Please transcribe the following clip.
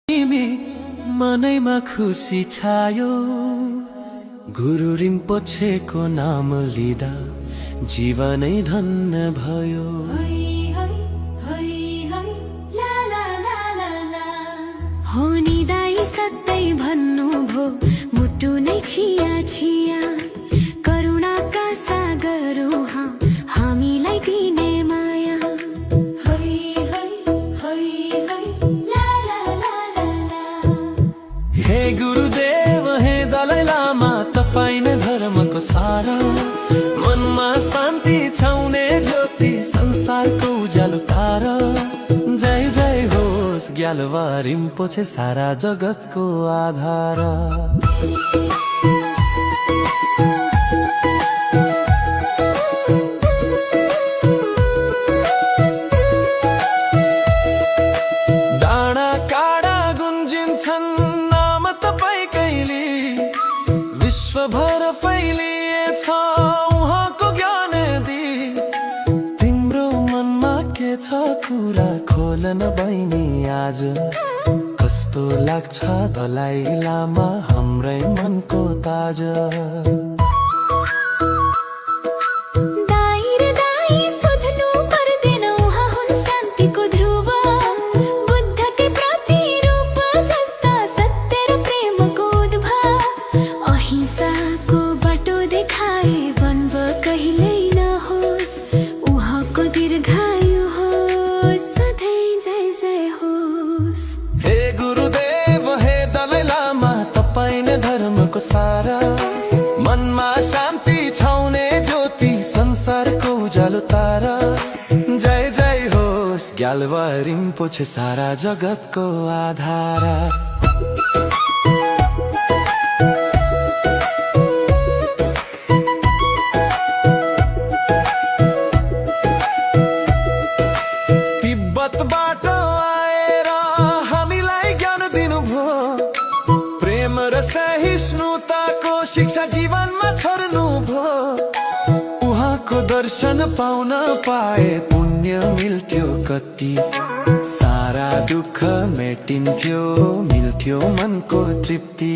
तिमी मनैमा खुसी छायो। गुरु रिम्पोछेको नाम लिँदा जीवनै धन्य भयो। हो नि दाइ सत्तै भन्नु भो, मुटु नै छिया छिया। करुणाका सागर उहाँ हामीलाई दिने माया। हे गुरुदेव हे दलाई लामा, तपाईं नै धर्मको सार। मनमा शान्ति छाउने ज्योति, संसारको उज्यालो तारा। जय जय होस् ग्याल्वा रिम्पोछे, सारा जगतको आधार। डाँडा काँडा गुन्जिन्छन् नाम तपाईँकैले, विश्वभर फैलिएछ उहाँको ज्ञान दी। तिम्रो मनमा के छ कुरा खोल न बहिनी आज। कस्तो लाग्छ दलाई लामा हाम्रै मनको ताज। धर्मको सारा मनमा शान्ति छाउने ज्योति, संसारको उज्यालो तारा। जय जय होस् ग्याल्वा रिम्पोछे, सारा जगतको आधार। तिब्बतबाट आएर हामीलाई ज्ञान दिनुभयो। प्रेम र सहिष्णुताको शिक्षा जीवनमा छर्नु भो। उहाँको दर्शन पाउन पाए पुण्य मिल्थ्यो कति। सारा दुःख मेटिन्थ्यो, मिल्थ्यो मनको तृप्ति।